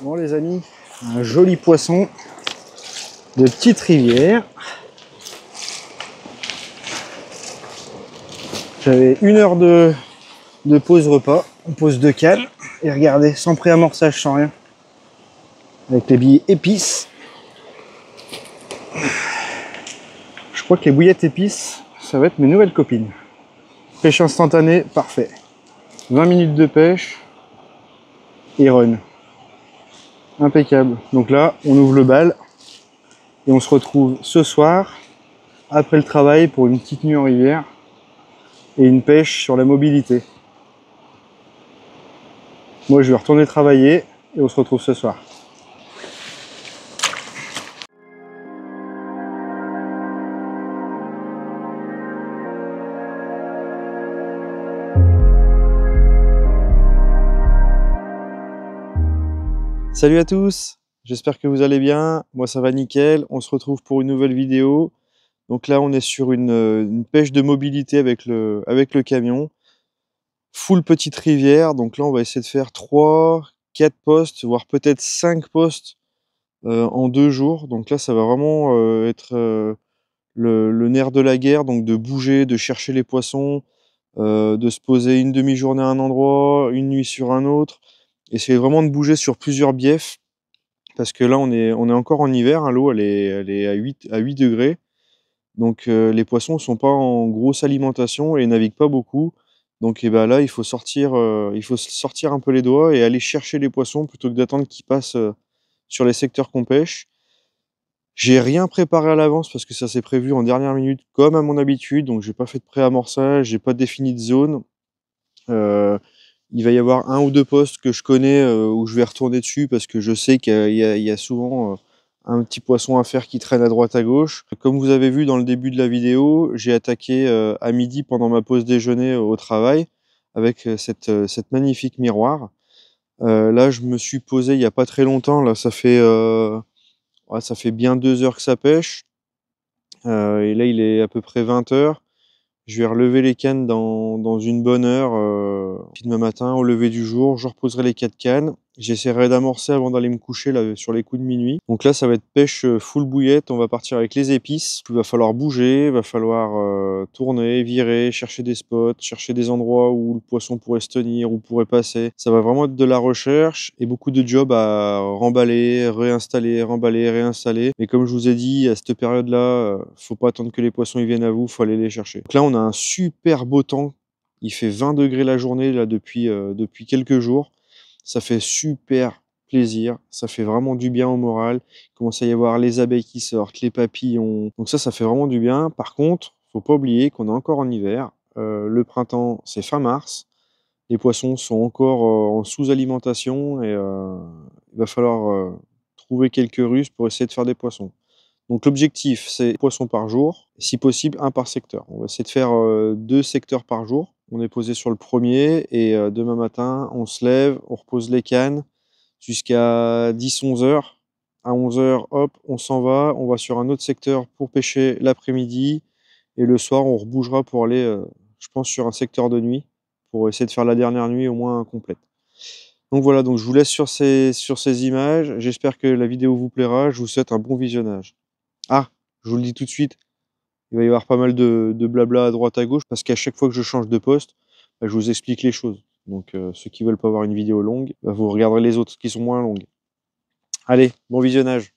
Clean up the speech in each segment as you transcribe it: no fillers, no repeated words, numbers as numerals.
Bon les amis, un joli poisson de petite rivière. J'avais 1 heure de pause repas, on pose 2 cannes et regardez, sans préamorçage, sans rien, avec les billes épices. Je crois que les bouillettes épices, ça va être mes nouvelles copines. Pêche instantanée, parfait. 20 minutes de pêche et run. Impeccable. Donc là, on ouvre le bal et on se retrouve ce soir, après le travail, pour une petite nuit en rivière et une pêche sur la mobilité. Moi, je vais retourner travailler et on se retrouve ce soir. Salut à tous, j'espère que vous allez bien. Moi, ça va nickel. On se retrouve pour une nouvelle vidéo. Donc là, on est sur une pêche de mobilité avec le camion. Full petite rivière. Donc là, on va essayer de faire 3, 4 postes, voire peut-être 5 postes en 2 jours. Donc là, ça va vraiment être le nerf de la guerre. Donc de bouger, de chercher les poissons, de se poser une demi-journée à un endroit, une nuit sur un autre. Essayer vraiment de bouger sur plusieurs biefs. Parce que là, on est encore en hiver. Hein, l'eau, elle est à 8 degrés. Donc les poissons ne sont pas en grosse alimentation et naviguent pas beaucoup. Donc là, il faut sortir un peu les doigts et aller chercher les poissons plutôt que d'attendre qu'ils passent sur les secteurs qu'on pêche. J'ai rien préparé à l'avance parce que ça s'est prévu en dernière minute comme à mon habitude. Donc j'ai pas fait de pré-amorçage, j'ai pas défini de zone. Il va y avoir 1 ou 2 postes que je connais où je vais retourner dessus parce que je sais qu'il y a souvent un petit poisson à faire qui traîne à droite à gauche. Comme vous avez vu dans le début de la vidéo, j'ai attaqué à midi pendant ma pause déjeuner au travail avec cette magnifique miroir. Là, je me suis posé il n'y a pas très longtemps. Là, ça fait bien 2 heures que ça pêche. Et là, il est à peu près 20 heures. Je vais relever les cannes dans une bonne heure. Puis demain matin, au lever du jour, je reposerai les 4 cannes. J'essaierai d'amorcer avant d'aller me coucher là, sur les coups de minuit. Donc là, ça va être pêche full bouillette. On va partir avec les épices. Il va falloir bouger, il va falloir tourner, virer, chercher des spots, chercher des endroits où le poisson pourrait se tenir ou pourrait passer. Ça va vraiment être de la recherche et beaucoup de jobs à remballer, réinstaller, remballer, réinstaller. Mais comme je vous ai dit, à cette période-là, faut pas attendre que les poissons ils viennent à vous, faut aller les chercher. Donc là, on a un super beau temps. Il fait 20 degrés la journée là depuis quelques jours. Ça fait super plaisir, ça fait vraiment du bien au moral. Il commence à y avoir les abeilles qui sortent, les papillons. Donc ça fait vraiment du bien. Par contre, faut pas oublier qu'on est encore en hiver. Le printemps, c'est fin mars. Les poissons sont encore en sous-alimentation et il va falloir trouver quelques ruses pour essayer de faire des poissons. Donc l'objectif, c'est poissons par jour, si possible 1 par secteur. On va essayer de faire 2 secteurs par jour. On est posé sur le premier et demain matin, on se lève, on repose les cannes jusqu'à 10-11 heures. À 11 heures, hop, on s'en va, on va sur un autre secteur pour pêcher l'après-midi et le soir, on rebougera pour aller, je pense, sur un secteur de nuit pour essayer de faire la dernière nuit au moins complète. Donc voilà, donc je vous laisse sur ces images. J'espère que la vidéo vous plaira. Je vous souhaite un bon visionnage. Ah, je vous le dis tout de suite, il va y avoir pas mal de blabla à droite à gauche parce qu'à chaque fois que je change de poste, je vous explique les choses. Donc ceux qui veulent pas voir une vidéo longue, vous regarderez les autres qui sont moins longues. Allez, bon visionnage.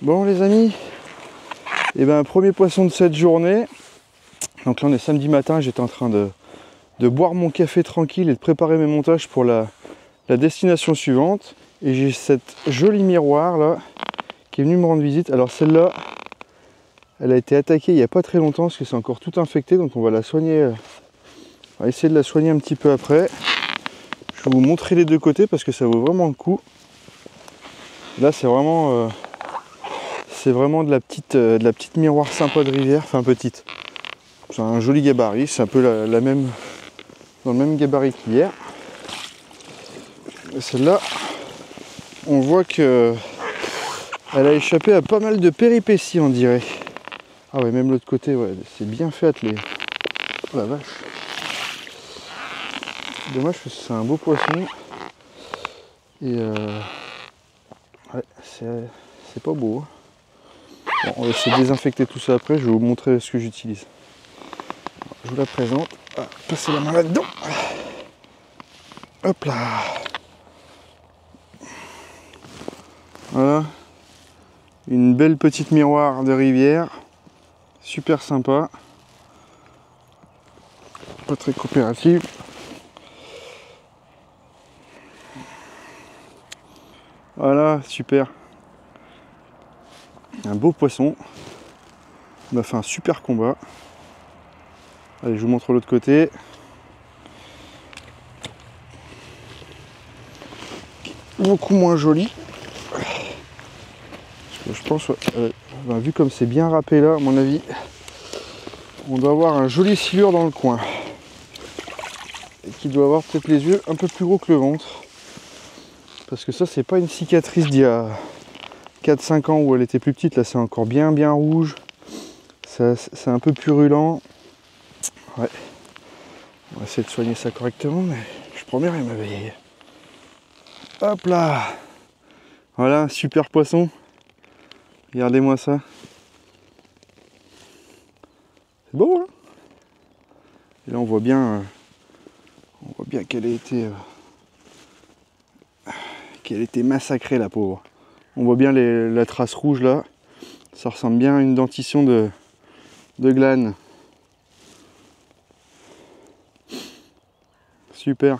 Bon les amis, et ben premier poisson de cette journée. Donc là on est samedi matin, j'étais en train de boire mon café tranquille et de préparer mes montages pour la destination suivante. Et j'ai cette jolie miroir là qui est venue me rendre visite. Alors celle-là, elle a été attaquée il n'y a pas très longtemps parce que c'est encore tout infecté, donc on va la soigner. On va essayer de la soigner un petit peu après. Je vais vous montrer les deux côtés parce que ça vaut vraiment le coup. Là c'est vraiment de la petite miroir sympa de rivière, enfin petite. C'est un joli gabarit, c'est un peu la même, dans le même gabarit qu'hier. Celle-là, on voit que elle a échappé à pas mal de péripéties, on dirait. Ah ouais, même l'autre côté, ouais, c'est bien fait attelé. Oh la vache. Dommage parce que c'est un beau poisson. Et ouais, c'est pas beau. Bon, on va essayer de désinfecter tout ça après, je vais vous montrer ce que j'utilise. Je vous la présente. Ah, passez la main là-dedans. Hop là. Voilà. Une belle petite miroir de rivière. Super sympa. Pas très coopérative. Voilà, super. Un beau poisson. On a fait un super combat. Allez, je vous montre l'autre côté. Beaucoup moins joli. Je pense, vu comme c'est bien râpé là, à mon avis, on doit avoir un joli silure dans le coin. Et qui doit avoir peut-être les yeux un peu plus gros que le ventre. Parce que ça, c'est pas une cicatrice d'il y a 4-5 ans où elle était plus petite. Là, c'est encore bien rouge. C'est un peu purulent. Ouais. On va essayer de soigner ça correctement, mais je promets rien, ma vieille. Hop là. Voilà, super poisson. Regardez-moi ça. C'est beau, hein? Et là, on voit bien qu'elle a été massacrée, la pauvre. On voit bien la trace rouge là. Ça ressemble bien à une dentition de glane. Super.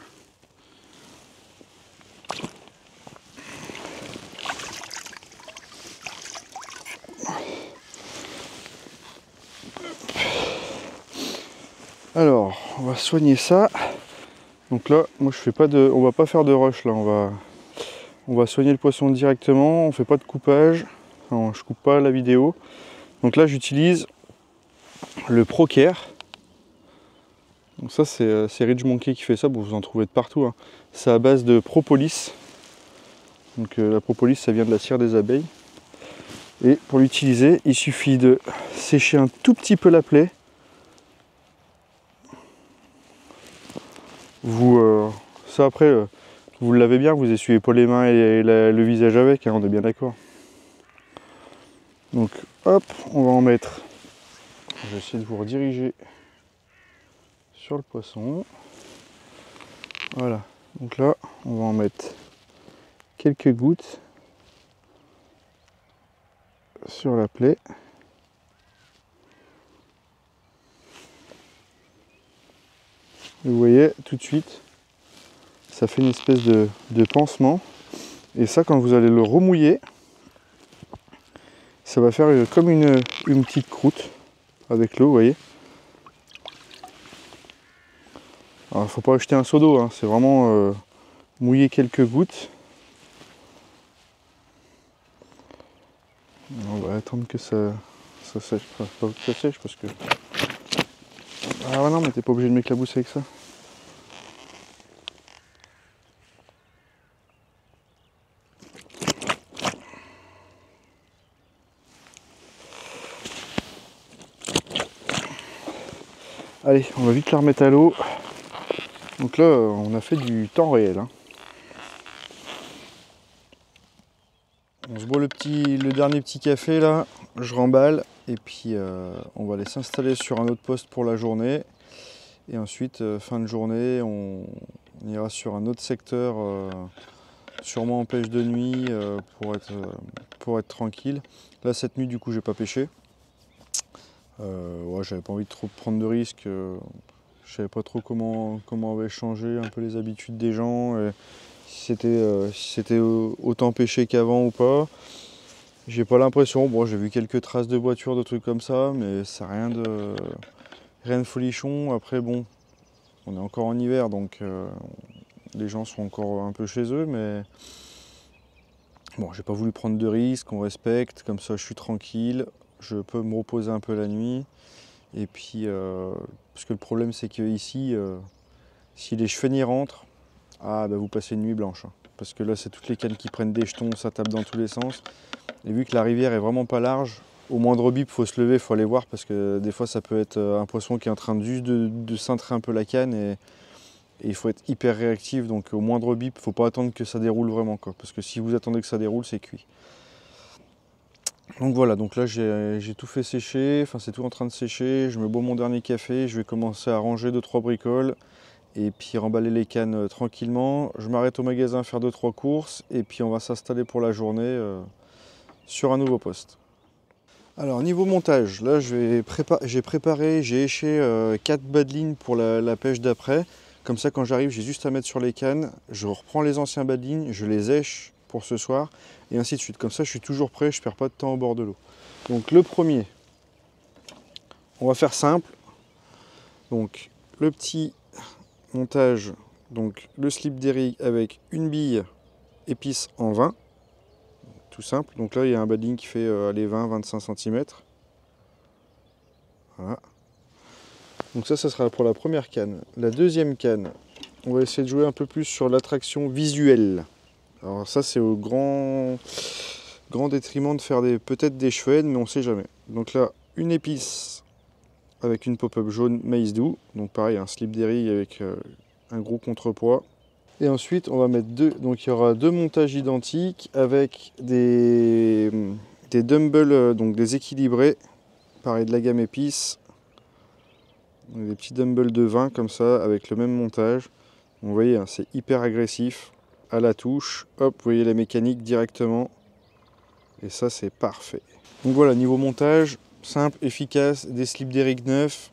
Alors, on va soigner ça. Donc là, moi je fais pas de, on va pas faire de rush là. On va soigner le poisson directement. On fait pas de coupage. Enfin, je coupe pas la vidéo. Donc là, j'utilise le ProCare. Donc ça, c'est Ridge Monkey qui fait ça. Bon, vous en trouvez de partout, hein. C'est à base de propolis. Donc la propolis, ça vient de la cire des abeilles. Et pour l'utiliser, il suffit de sécher un tout petit peu la plaie. Ça après, vous le lavez bien, vous essuyez pas les mains et le visage avec, hein, on est bien d'accord. Donc hop, on va en mettre. Je vais essayer de vous rediriger sur le poisson. Voilà, donc là, on va en mettre quelques gouttes sur la plaie. Vous voyez, tout de suite, ça fait une espèce de pansement. Et ça, quand vous allez le remouiller, ça va faire comme une petite croûte avec l'eau, vous voyez. Alors, il ne faut pas acheter un seau d'eau, hein, c'est vraiment mouiller quelques gouttes. On va attendre que ça sèche, enfin, pas que ça sèche parce que... Ah ouais, non, mais t'es pas obligé de m'éclabousser avec ça. Allez, on va vite la remettre à l'eau. Donc là, on a fait du temps réel, hein. On se boit le dernier petit café là, je remballe et puis on va aller s'installer sur un autre poste pour la journée. Et ensuite, fin de journée, on ira sur un autre secteur, sûrement en pêche de nuit pour être tranquille. Là, cette nuit, du coup, j'ai pas pêché. Ouais, j'avais pas envie de trop prendre de risques. Je savais pas trop comment avaient changé un peu les habitudes des gens, et si c'était autant pêché qu'avant ou pas. J'ai pas l'impression. Bon, j'ai vu quelques traces de voitures, de trucs comme ça, mais c'est rien de folichon. Après, bon, on est encore en hiver, donc les gens sont encore un peu chez eux, mais bon, j'ai pas voulu prendre de risques. On respecte, comme ça, je suis tranquille. Je peux me reposer un peu la nuit. Et puis, parce que le problème, c'est qu'ici, si les chenilles rentrent, ah, bah, vous passez une nuit blanche, hein. Parce que là, c'est toutes les cannes qui prennent des jetons, ça tape dans tous les sens. Et vu que la rivière est vraiment pas large, au moindre bip, il faut se lever, il faut aller voir, parce que des fois, ça peut être un poisson qui est en train de cintrer un peu la canne, et il faut être hyper réactif. Donc, au moindre bip, il ne faut pas attendre que ça déroule vraiment, quoi. Parce que si vous attendez que ça déroule, c'est cuit. Donc voilà, donc là j'ai tout fait sécher, enfin c'est tout en train de sécher, je me bois mon dernier café, je vais commencer à ranger 2-3 bricoles et puis remballer les cannes tranquillement. Je m'arrête au magasin faire 2-3 courses et puis on va s'installer pour la journée sur un nouveau poste. Alors niveau montage, là j'ai préparé, j'ai éché 4 bas de ligne pour la pêche d'après. Comme ça quand j'arrive, j'ai juste à mettre sur les cannes, je reprends les anciens bas de ligne, je les èche pour ce soir, et ainsi de suite. Comme ça je suis toujours prêt, je ne perds pas de temps au bord de l'eau. Donc le premier, on va faire simple. Donc le petit montage, donc le slip d'Eric avec une bille épice en 20. Tout simple. Donc là il y a un bas de ligne qui fait 20-25 cm. Voilà. Donc ça sera pour la première canne. La deuxième canne, on va essayer de jouer un peu plus sur l'attraction visuelle. Alors ça c'est au grand détriment de faire peut-être des cheveux, mais on sait jamais. Donc là, une épice avec une pop-up jaune maïs doux. Donc pareil, un slip d'Eric avec un gros contrepoids. Et ensuite, on va mettre donc il y aura 2 montages identiques avec des dumbbells, donc des équilibrés. Pareil, de la gamme épice. Des petits dumbbells de 20 comme ça, avec le même montage. Vous voyez, hein, c'est hyper agressif. À la touche, hop, vous voyez la mécanique directement. Et ça, c'est parfait. Donc voilà, niveau montage, simple, efficace, des slips d'Eric neufs.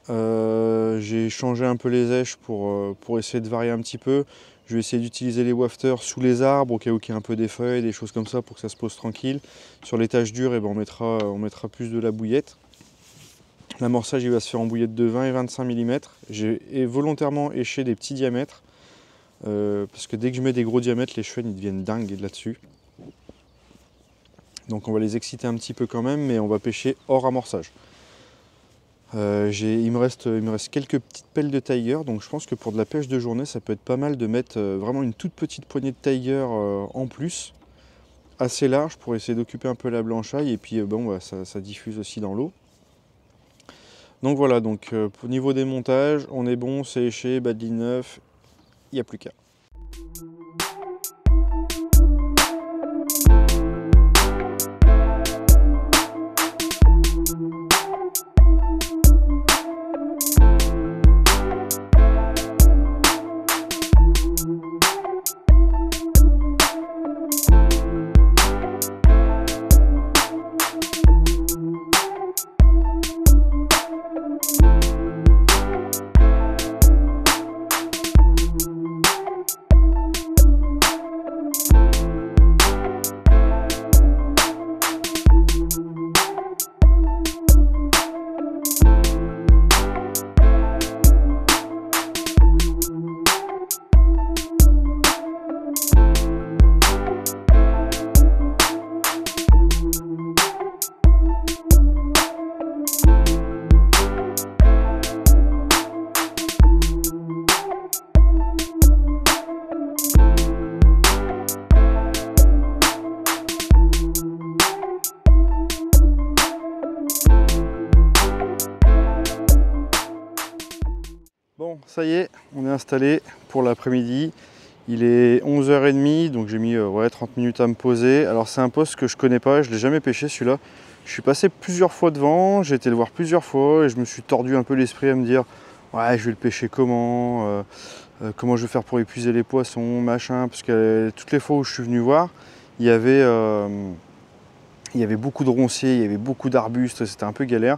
J'ai changé un peu les èches pour essayer de varier un petit peu. Je vais essayer d'utiliser les wafters sous les arbres, au cas où il y a un peu des feuilles, des choses comme ça, pour que ça se pose tranquille. Sur les taches dures, eh ben, on mettra plus de la bouillette. L'amorçage il va se faire en bouillette de 20 et 25 mm. J'ai volontairement éché des petits diamètres, parce que dès que je mets des gros diamètres, les cheveux ils deviennent dingues là-dessus. Donc on va les exciter un petit peu quand même, mais on va pêcher hors amorçage. Il me reste quelques petites pelles de tiger, donc je pense que pour de la pêche de journée, ça peut être pas mal de mettre vraiment une toute petite poignée de tiger en plus, assez large pour essayer d'occuper un peu la blanchaille, et puis bon, bah, ça diffuse aussi dans l'eau. Donc voilà, donc au niveau des montages, on est bon, c'est éché, bas de ligne neuf, il n'y a plus qu'à. Bon, ça y est, on est installé pour l'après-midi. Il est 11h30, donc j'ai mis 30 minutes à me poser. Alors c'est un poste que je connais pas, je ne l'ai jamais pêché celui-là. Je suis passé plusieurs fois devant, j'ai été le voir plusieurs fois et je me suis tordu un peu l'esprit à me dire ouais, je vais le pêcher comment, comment je vais faire pour épuiser les poissons, machin. Parce que toutes les fois où je suis venu voir, il y avait beaucoup de ronciers, il y avait beaucoup d'arbustes, c'était un peu galère.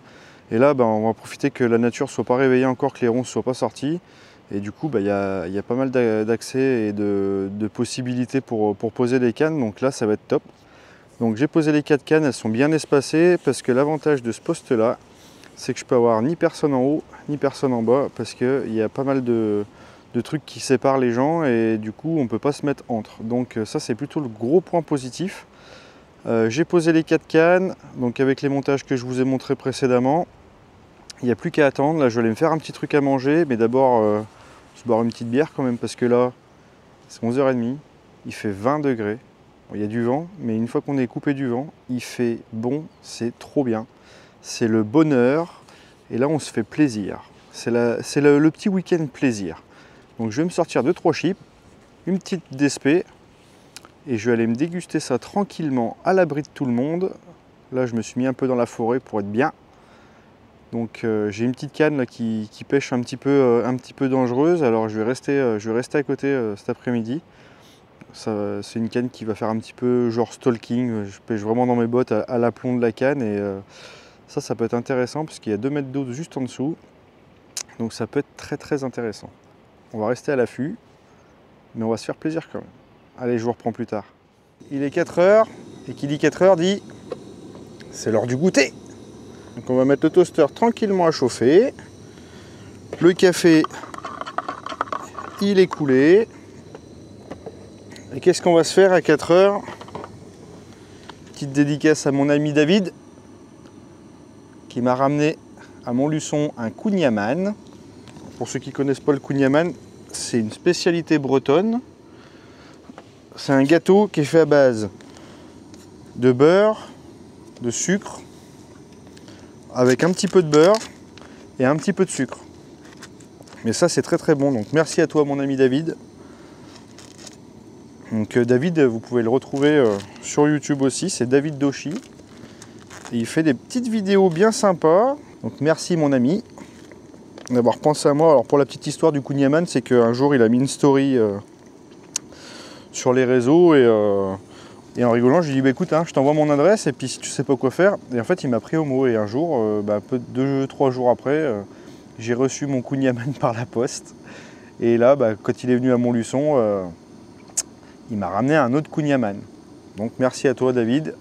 Et là, on va profiter que la nature ne soit pas réveillée encore, que les ronces ne soient pas sortis. Et du coup, y a pas mal d'accès et de possibilités pour poser les cannes. Donc là, ça va être top. Donc j'ai posé les 4 cannes, elles sont bien espacées parce que l'avantage de ce poste-là, c'est que je peux avoir ni personne en haut, ni personne en bas parce qu'il y a pas mal de trucs qui séparent les gens et du coup, on ne peut pas se mettre entre. Donc ça, c'est plutôt le gros point positif. J'ai posé les 4 cannes, donc avec les montages que je vous ai montrés précédemment. Il n'y a plus qu'à attendre. Là, je vais aller me faire un petit truc à manger, mais d'abord, se boire une petite bière quand même parce que là, c'est 11h30, il fait 20 degrés. Il y a du vent, mais une fois qu'on est coupé du vent, il fait bon, c'est trop bien. C'est le bonheur, et là on se fait plaisir. C'est le petit week-end plaisir. Donc je vais me sortir 2-3 chips, une petite DSP, et je vais aller me déguster ça tranquillement à l'abri de tout le monde. Là je me suis mis un peu dans la forêt pour être bien. Donc j'ai une petite canne là, qui pêche un petit peu dangereuse, alors je vais rester à côté cet après-midi. C'est une canne qui va faire un petit peu genre stalking, je pêche vraiment dans mes bottes à l'aplomb de la canne et ça peut être intéressant parce qu'il y a 2 mètres d'eau juste en dessous, donc ça peut être très très intéressant. On va rester à l'affût, mais on va se faire plaisir quand même. Allez, je vous reprends plus tard. Il est 4h, et qui dit 4h dit c'est l'heure du goûter. Donc on va mettre le toaster tranquillement à chauffer, le café il est coulé. Et qu'est-ce qu'on va se faire à 4h? Petite dédicace à mon ami David qui m'a ramené à Montluçon un kouign-amann. Pour ceux qui ne connaissent pas le kouign-amann, c'est une spécialité bretonne. C'est un gâteau qui est fait à base de beurre, de sucre, avec un petit peu de beurre et un petit peu de sucre. Mais ça c'est très très bon, donc merci à toi mon ami David. Donc David, vous pouvez le retrouver sur YouTube aussi, c'est David Doshi. Et il fait des petites vidéos bien sympas. Donc merci mon ami d'avoir pensé à moi. Alors pour la petite histoire du kouign-amann, c'est qu'un jour il a mis une story sur les réseaux et en rigolant, je lui ai dit bah, écoute, je t'envoie mon adresse et puis si tu sais pas quoi faire. Et en fait il m'a pris au mot et un jour, un peu 2-3 jours après, j'ai reçu mon kouign-amann par la poste. Et là, quand il est venu à Montluçon, il m'a ramené un autre kouign-amann. Donc merci à toi David,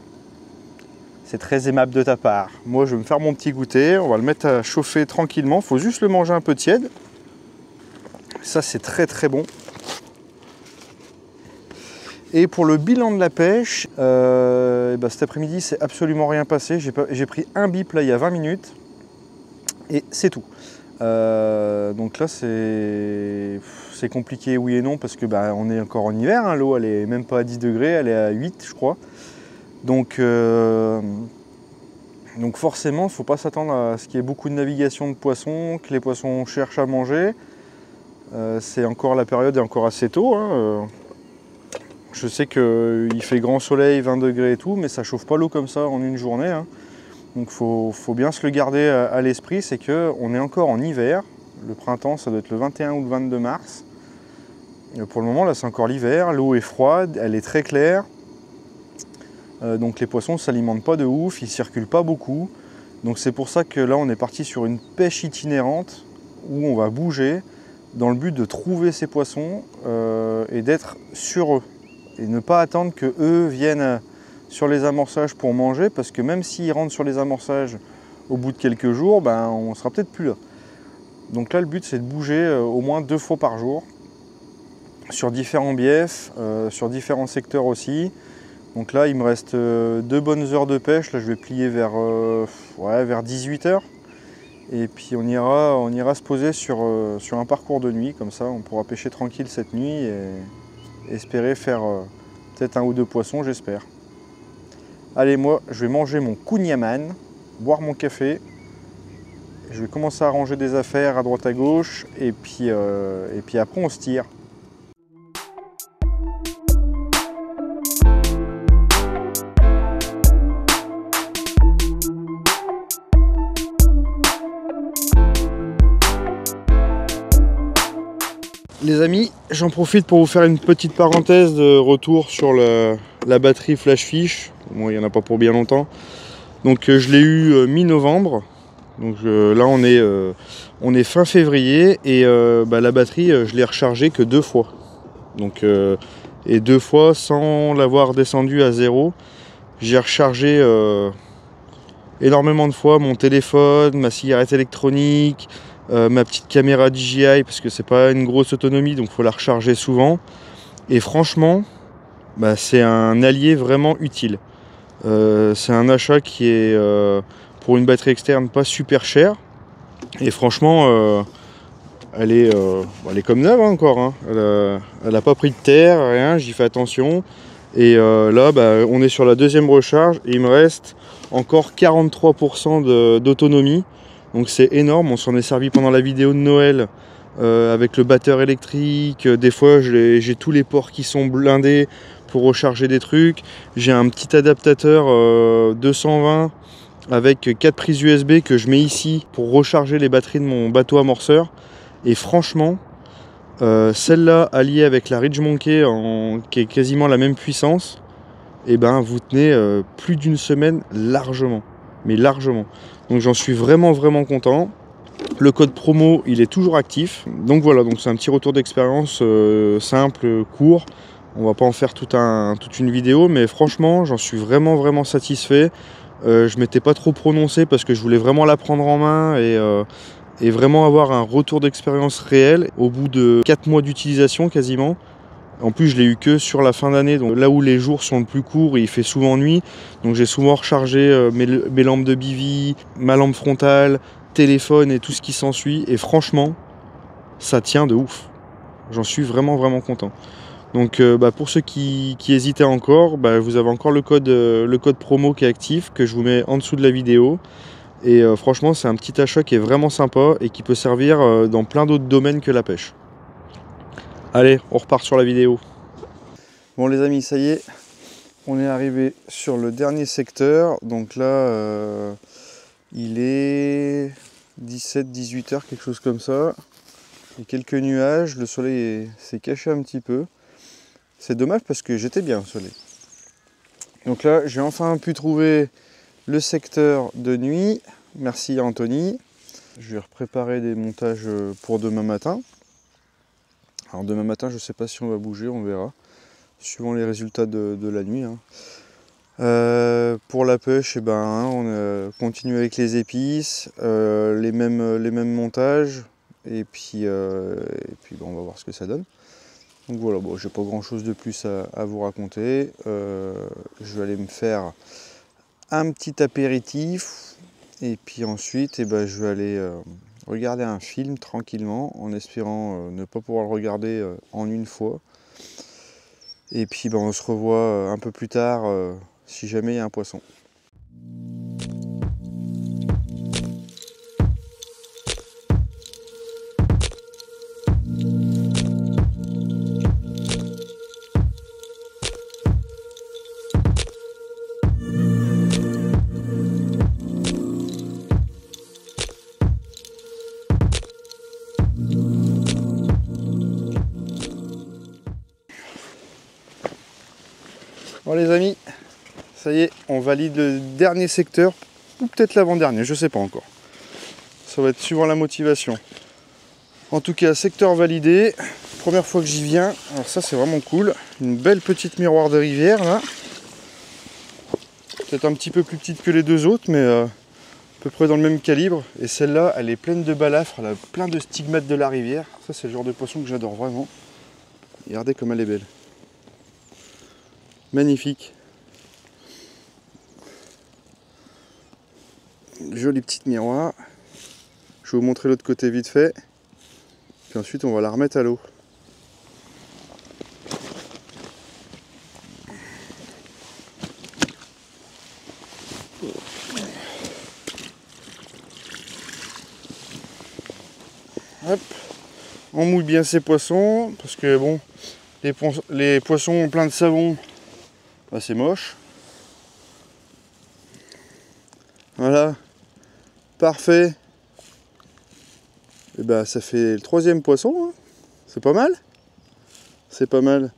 c'est très aimable de ta part. Moi je vais me faire mon petit goûter, on va le mettre à chauffer tranquillement, il faut juste le manger un peu tiède. Ça c'est très très bon. Et pour le bilan de la pêche, cet après-midi c'est absolument rien passé. J'ai pris un bip là il y a 20 minutes et c'est tout. Donc là c'est compliqué oui et non parce que on est encore en hiver, l'eau elle est même pas à 10 degrés, elle est à 8 je crois. Donc forcément il ne faut pas s'attendre à ce qu'il y ait beaucoup de navigation de poissons, que les poissons cherchent à manger. C'est encore la période est encore assez tôt. Je sais qu'il fait grand soleil, 20 degrés et tout, mais ça chauffe pas l'eau comme ça en une journée. Donc faut bien se le garder à l'esprit, c'est qu'on est encore en hiver. Le printemps, ça doit être le 21 ou le 22 mars. Pour le moment, là, c'est encore l'hiver. L'eau est froide, elle est très claire. Donc les poissons ne s'alimentent pas de ouf, ils ne circulent pas beaucoup. Donc c'est pour ça que là, on est parti sur une pêche itinérante où on va bouger dans le but de trouver ces poissons et d'être sur eux. Et ne pas attendre qu'eux viennent sur les amorçages pour manger, parce que même s'ils rentrent sur les amorçages au bout de quelques jours, on sera peut-être plus là. Donc là le but c'est de bouger au moins 2 fois par jour sur différents biefs, sur différents secteurs aussi. Donc là il me reste 2 bonnes heures de pêche, là je vais plier vers 18h et puis on ira se poser sur un parcours de nuit, comme ça on pourra pêcher tranquille cette nuit et espérer faire peut-être 1 ou 2 poissons, j'espère. Allez, moi, je vais manger mon kouign-amann, boire mon café. Je vais commencer à ranger des affaires à droite à gauche et puis après on se tire. Les amis, j'en profite pour vous faire une petite parenthèse de retour sur la batterie Flash Fish. Bon, il n'y en a pas pour bien longtemps. Donc je l'ai eu mi-novembre. Donc là on est fin février et la batterie je l'ai rechargée que 2 fois. Donc, et 2 fois sans l'avoir descendu à 0. J'ai rechargé énormément de fois mon téléphone, ma cigarette électronique, ma petite caméra DJI parce que c'est pas une grosse autonomie donc il faut la recharger souvent. Et franchement, c'est un allié vraiment utile. C'est un achat qui est pour une batterie externe pas super cher. Et franchement, elle est comme neuve encore. Hein. Elle a pas pris de terre, rien, j'y fais attention. Et là, on est sur la deuxième recharge et il me reste encore 43% d'autonomie. Donc c'est énorme, on s'en est servi pendant la vidéo de Noël avec le batteur électrique. Des fois, j'ai tous les ports qui sont blindés pour recharger des trucs. J'ai un petit adaptateur 220 avec 4 prises USB que je mets ici pour recharger les batteries de mon bateau amorceur. Et franchement, celle-là alliée avec la Ridge Monkey qui est quasiment la même puissance, et vous tenez plus d'une semaine largement, mais largement. Donc j'en suis vraiment content. Le code promo il est toujours actif. Donc voilà, donc c'est un petit retour d'expérience simple, court. On va pas en faire toute une vidéo, mais franchement j'en suis vraiment satisfait. Je m'étais pas trop prononcé parce que je voulais vraiment la prendre en main et vraiment avoir un retour d'expérience réel au bout de 4 mois d'utilisation quasiment. En plus je l'ai eu que sur la fin d'année, donc là où les jours sont le plus courts et il fait souvent nuit, donc j'ai souvent rechargé mes lampes de bivy, ma lampe frontale, téléphone et tout ce qui s'ensuit, et franchement ça tient de ouf. J'en suis vraiment content. Donc pour ceux qui hésitaient encore, vous avez encore le code promo qui est actif, que je vous mets en dessous de la vidéo. Et franchement c'est un petit achat qui est vraiment sympa et qui peut servir dans plein d'autres domaines que la pêche. Allez, on repart sur la vidéo. Bon les amis, ça y est, on est arrivé sur le dernier secteur. Donc là, il est 17-18 heures, quelque chose comme ça. Il y a quelques nuages, le soleil s'est caché un petit peu. C'est dommage parce que j'étais bien au soleil. Donc là, j'ai enfin pu trouver le secteur de nuit. Merci à Anthony. Je vais préparer des montages pour demain matin. Alors demain matin, je ne sais pas si on va bouger, on verra. Suivant les résultats de la nuit. Hein. Pour la pêche, on continue avec les épices, les mêmes montages. Et puis on va voir ce que ça donne. Donc voilà, bon, j'ai pas grand chose de plus à vous raconter. Je vais aller me faire un petit apéritif. Et puis ensuite, je vais aller regarder un film tranquillement, en espérant ne pas pouvoir le regarder en une fois. Et puis on se revoit un peu plus tard si jamais il y a un poisson. Bon les amis, ça y est, on valide le dernier secteur, ou peut-être l'avant-dernier, je sais pas encore. Ça va être suivant la motivation. En tout cas, secteur validé, première fois que j'y viens, alors ça c'est vraiment cool. Une belle petite miroir de rivière là. Peut-être un petit peu plus petite que les deux autres, mais à peu près dans le même calibre. Et celle-là, elle est pleine de balafres, elle a plein de stigmates de la rivière. Ça c'est le genre de poisson que j'adore vraiment. Regardez comme elle est belle. Magnifique. Jolie petite miroir. Je vais vous montrer l'autre côté vite fait. Puis ensuite on va la remettre à l'eau. Hop. On mouille bien ces poissons parce que bon, les poissons pleins de savon, c'est moche. Voilà, parfait. Et ça fait le 3e poisson, hein. C'est pas mal. C'est pas mal.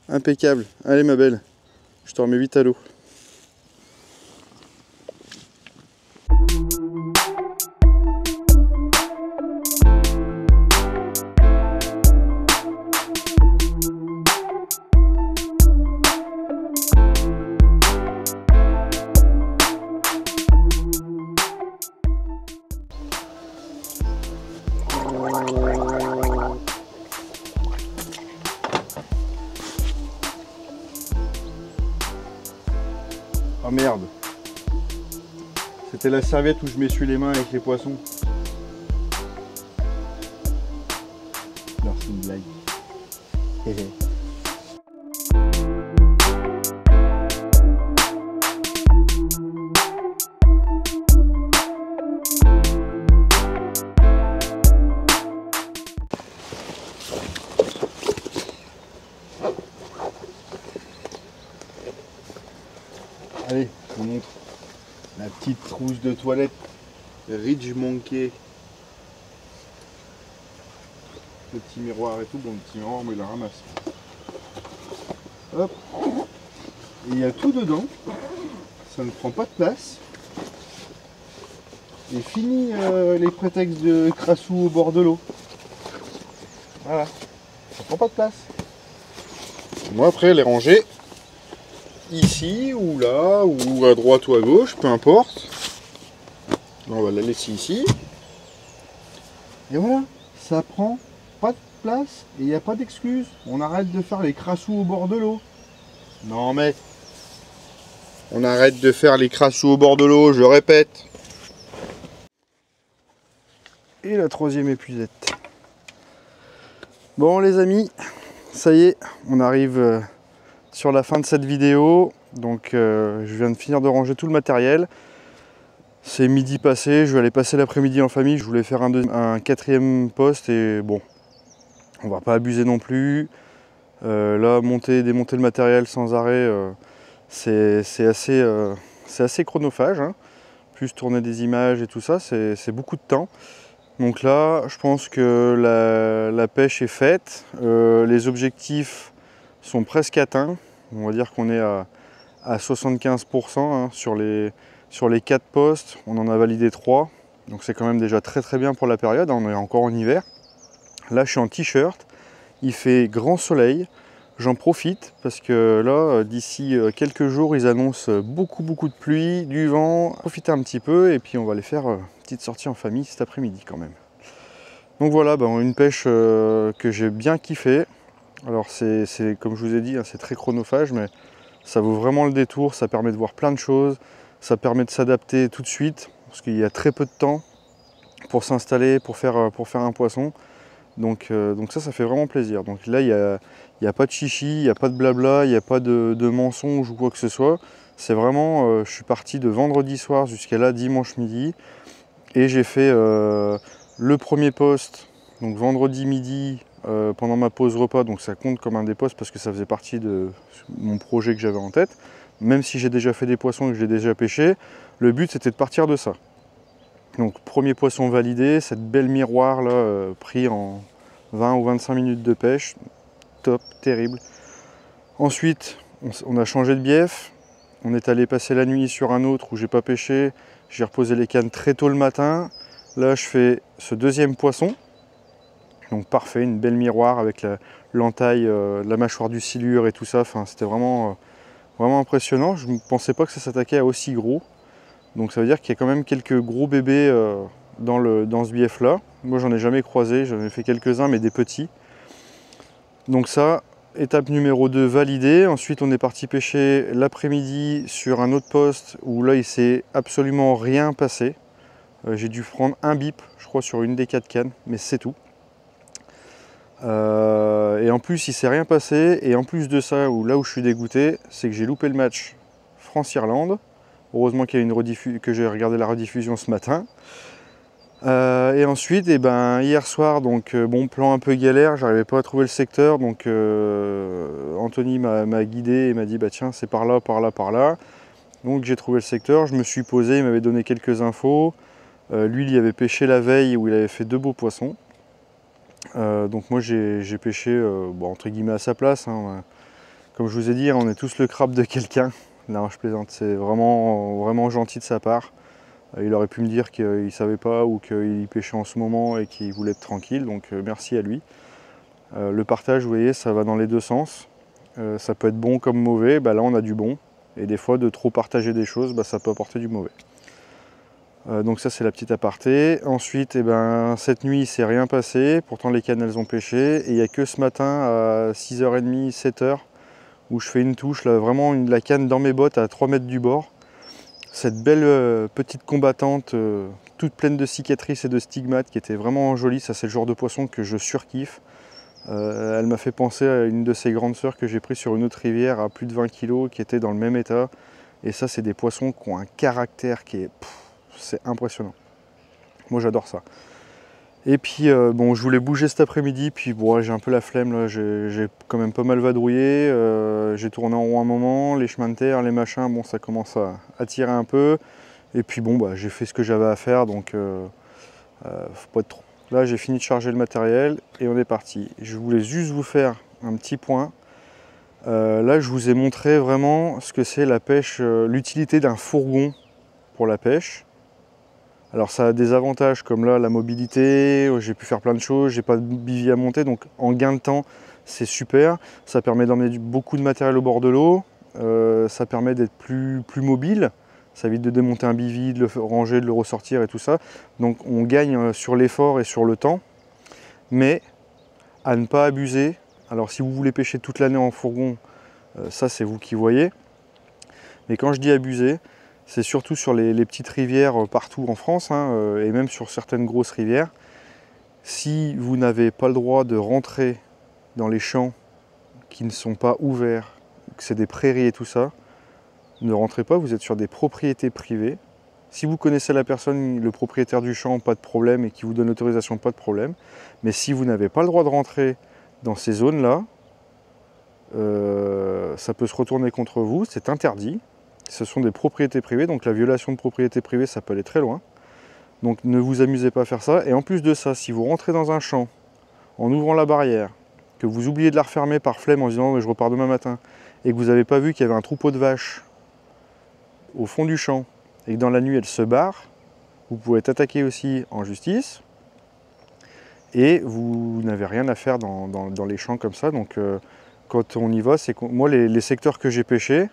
Impeccable. Allez ma belle, je te remets vite à l'eau. Oh merde. C'était la serviette où je m'essuie les mains avec les poissons. Non, c'est une blague. Allez, je vous montre la petite trousse de toilette Ridge Monkey. Le petit miroir et tout, bon le petit miroir mais il la ramasse. Hop. Et il y a tout dedans. Ça ne prend pas de place. Et fini les prétextes de crassou au bord de l'eau. Voilà. Ça prend pas de place. Moi après elle est rangée ici ou là ou à droite ou à gauche, peu importe. On va la laisser ici. Et voilà, ça prend pas de place et il n'y a pas d'excuse. On arrête de faire les crassous au bord de l'eau. Non mais on arrête de faire les crassous au bord de l'eau, je répète. Et la troisième épuisette. Bon les amis, ça y est, on arrive sur la fin de cette vidéo. Donc je viens de finir de ranger tout le matériel. C'est midi passé, je vais aller passer l'après-midi en famille. Je voulais faire un quatrième poste et bon, on va pas abuser non plus. Là, monter et démonter le matériel sans arrêt, c'est assez chronophage. Hein. Plus tourner des images et tout ça, c'est beaucoup de temps. Donc là, je pense que la pêche est faite. Les objectifs sont presque atteints. On va dire qu'on est à 75% hein, sur les 4 postes. On en a validé 3. Donc c'est quand même déjà très bien pour la période. On est encore en hiver. Là, je suis en t-shirt. Il fait grand soleil. J'en profite parce que là, d'ici quelques jours, ils annoncent beaucoup de pluie, du vent. Profitez un petit peu et puis on va aller faire une petite sortie en famille cet après-midi quand même. Donc voilà, une pêche que j'ai bien kiffé. Alors c'est comme je vous ai dit, hein, c'est très chronophage, mais ça vaut vraiment le détour. Ça permet de voir plein de choses. Ça permet de s'adapter tout de suite parce qu'il y a très peu de temps pour s'installer, pour faire un poisson. Donc ça fait vraiment plaisir. Donc là, il n'y a pas de chichi, il n'y a pas de blabla, il n'y a pas de mensonge ou quoi que ce soit. C'est vraiment, je suis parti de vendredi soir jusqu'à là, dimanche midi. Et j'ai fait le premier poste, donc vendredi midi, pendant ma pause repas. Donc ça compte comme un des postes parce que ça faisait partie de mon projet que j'avais en tête. Même si j'ai déjà fait des poissons et que je l'ai déjà pêché, le but c'était de partir de ça. Donc premier poisson validé, cette belle miroir là, pris en 20 ou 25 minutes de pêche, top, terrible. Ensuite, on a changé de bief, on est allé passer la nuit sur un autre où j'ai pas pêché, j'ai reposé les cannes très tôt le matin. Là je fais ce deuxième poisson, donc parfait, une belle miroir avec l'entaille, la mâchoire du silure et tout ça, enfin, c'était vraiment impressionnant. Je ne pensais pas que ça s'attaquait à aussi gros. Donc ça veut dire qu'il y a quand même quelques gros bébés dans ce bief là. Moi j'en ai jamais croisé, j'en ai fait quelques-uns mais des petits. Donc ça, étape numéro 2 validée. Ensuite on est parti pêcher l'après-midi sur un autre poste où là il s'est absolument rien passé. J'ai dû prendre un bip, je crois, sur une des 4 cannes, mais c'est tout. Et en plus il s'est rien passé. Et en plus de ça, là où je suis dégoûté, c'est que j'ai loupé le match France-Irlande. Heureusement qu'il y a que j'ai regardé la rediffusion ce matin. Et ensuite, hier soir, donc bon, plan un peu galère, j'arrivais pas à trouver le secteur, donc Anthony m'a guidé et m'a dit bah tiens c'est par là, par là, par là. Donc j'ai trouvé le secteur, je me suis posé, il m'avait donné quelques infos. Lui il y avait pêché la veille où il avait fait 2 beaux poissons. Donc moi j'ai pêché entre guillemets à sa place. Hein. Comme je vous ai dit, on est tous le crabe de quelqu'un. Non, je plaisante, c'est vraiment gentil de sa part. Il aurait pu me dire qu'il ne savait pas ou qu'il pêchait en ce moment et qu'il voulait être tranquille, donc merci à lui. Le partage, vous voyez, ça va dans les deux sens. Ça peut être bon comme mauvais, là on a du bon. Et des fois, de trop partager des choses, ça peut apporter du mauvais. Donc ça c'est la petite aparté. Ensuite, eh ben, cette nuit il s'est rien passé, pourtant les cannes elles ont pêché. Et il n'y a que ce matin à 6h30, 7h, où je fais une touche, là, vraiment la canne dans mes bottes à 3 mètres du bord. Cette belle petite combattante, toute pleine de cicatrices et de stigmates, qui était vraiment jolie. Ça c'est le genre de poisson que je surkiffe. Elle m'a fait penser à une de ces grandes sœurs que j'ai pris sur une autre rivière à plus de 20 kg, qui était dans le même état. Et ça c'est des poissons qui ont un caractère qui est... c'est impressionnant. Moi j'adore ça. Et puis bon, je voulais bouger cet après-midi, puis bon, j'ai un peu la flemme là, j'ai quand même pas mal vadrouillé, j'ai tourné en rond un moment, les chemins de terre, les machins, bon ça commence à tirer un peu. Et puis bon bah j'ai fait ce que j'avais à faire, donc faut pas être trop. Là j'ai fini de charger le matériel et on est parti. Je voulais juste vous faire un petit point. Là je vous ai montré vraiment ce que c'est la pêche, l'utilité d'un fourgon pour la pêche. Alors ça a des avantages comme là la mobilité, j'ai pu faire plein de choses, j'ai pas de bivy à monter, donc en gain de temps c'est super. Ça permet d'emmener beaucoup de matériel au bord de l'eau, ça permet d'être plus mobile, ça évite de démonter un bivy, de le ranger, de le ressortir et tout ça. Donc on gagne sur l'effort et sur le temps, mais à ne pas abuser. Alors si vous voulez pêcher toute l'année en fourgon, ça c'est vous qui voyez. Mais quand je dis abuser, c'est surtout sur les petites rivières partout en France, hein, et même sur certaines grosses rivières. Si vous n'avez pas le droit de rentrer dans les champs qui ne sont pas ouverts, que c'est des prairies et tout ça, ne rentrez pas, vous êtes sur des propriétés privées. Si vous connaissez la personne, le propriétaire du champ, pas de problème, et qui vous donne l'autorisation, pas de problème. Mais si vous n'avez pas le droit de rentrer dans ces zones-là, ça peut se retourner contre vous, c'est interdit. Ce sont des propriétés privées, donc la violation de propriété privée, ça peut aller très loin. Donc ne vous amusez pas à faire ça. Et en plus de ça, si vous rentrez dans un champ en ouvrant la barrière, que vous oubliez de la refermer par flemme en disant je repars demain matin, et que vous n'avez pas vu qu'il y avait un troupeau de vaches au fond du champ, et que dans la nuit elle se barre, vous pouvez être attaqué aussi en justice, et vous n'avez rien à faire dans les champs comme ça. Donc quand on y va, c'est moi les secteurs que j'ai pêchés,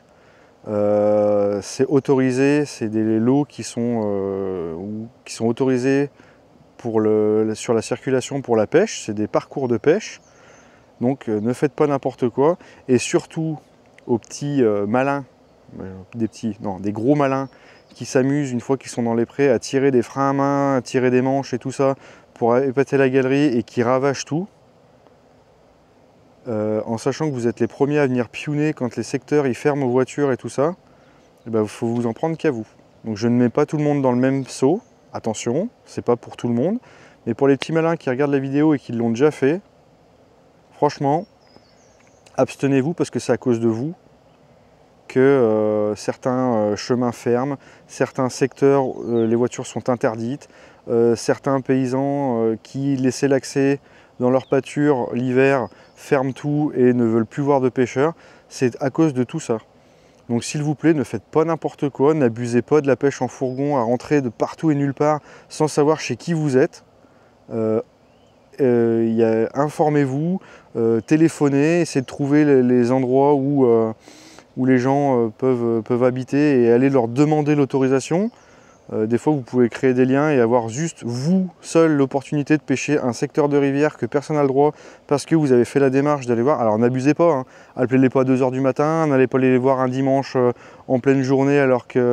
c'est autorisé, c'est des lots qui sont autorisés sur la circulation pour la pêche, c'est des parcours de pêche, donc ne faites pas n'importe quoi, et surtout aux petits malins, des gros malins qui s'amusent une fois qu'ils sont dans les prés à tirer des freins à main, à tirer des manches et tout ça pour épater la galerie et qui ravagent tout. En sachant que vous êtes les premiers à venir pionner quand les secteurs ils ferment aux voitures et tout ça, il faut vous en prendre qu'à vous. Donc je ne mets pas tout le monde dans le même seau, attention, c'est pas pour tout le monde, mais pour les petits malins qui regardent la vidéo et qui l'ont déjà fait, franchement, abstenez-vous parce que c'est à cause de vous que certains chemins ferment, certains secteurs, les voitures sont interdites, certains paysans qui laissaient l'accès dans leur pâture l'hiver ferment tout et ne veulent plus voir de pêcheurs. C'est à cause de tout ça. Donc s'il vous plaît, ne faites pas n'importe quoi, n'abusez pas de la pêche en fourgon à rentrer de partout et nulle part sans savoir chez qui vous êtes. Informez-vous, téléphonez, essayez de trouver les endroits où les gens peuvent habiter et aller leur demander l'autorisation. Des fois, vous pouvez créer des liens et avoir juste vous seul l'opportunité de pêcher un secteur de rivière que personne n'a le droit parce que vous avez fait la démarche d'aller voir. Alors n'abusez pas, hein. Appelez-les pas à 2 h du matin, n'allez pas les voir un dimanche en pleine journée alors qu'ils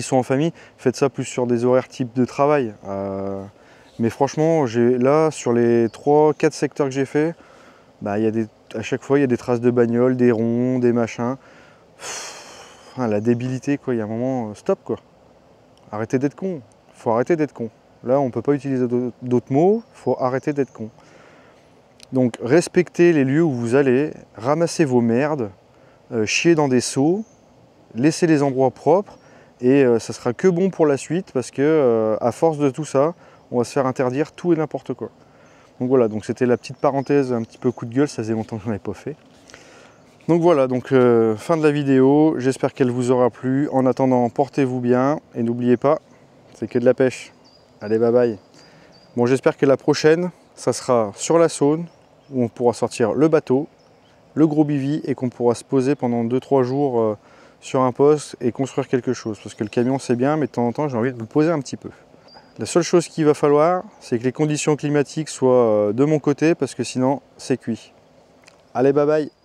sont en famille. Faites ça plus sur des horaires type de travail. Mais franchement, là, sur les 3-4 secteurs que j'ai fait, bah, à chaque fois, il y a des traces de bagnole, des ronds, des machins. La débilité, quoi. Il y a un moment, stop, quoi. Arrêtez d'être con. Faut arrêter d'être con. Là, on ne peut pas utiliser d'autres mots. Faut arrêter d'être con. Donc, respectez les lieux où vous allez. Ramassez vos merdes. Chiez dans des seaux. Laissez les endroits propres. Et ça sera que bon pour la suite parce que, à force de tout ça, on va se faire interdire tout et n'importe quoi. Donc voilà, donc c'était la petite parenthèse, un petit peu coup de gueule, ça faisait longtemps que je n'en avais pas fait. Donc voilà, donc fin de la vidéo, j'espère qu'elle vous aura plu. En attendant, portez-vous bien et n'oubliez pas, c'est que de la pêche. Allez, bye bye. Bon, j'espère que la prochaine, ça sera sur la Saône, où on pourra sortir le bateau, le gros bivy, et qu'on pourra se poser pendant 2-3 jours sur un poste et construire quelque chose. Parce que le camion c'est bien, mais de temps en temps j'ai envie de me poser un petit peu. La seule chose qu'il va falloir, c'est que les conditions climatiques soient de mon côté, parce que sinon c'est cuit. Allez, bye bye!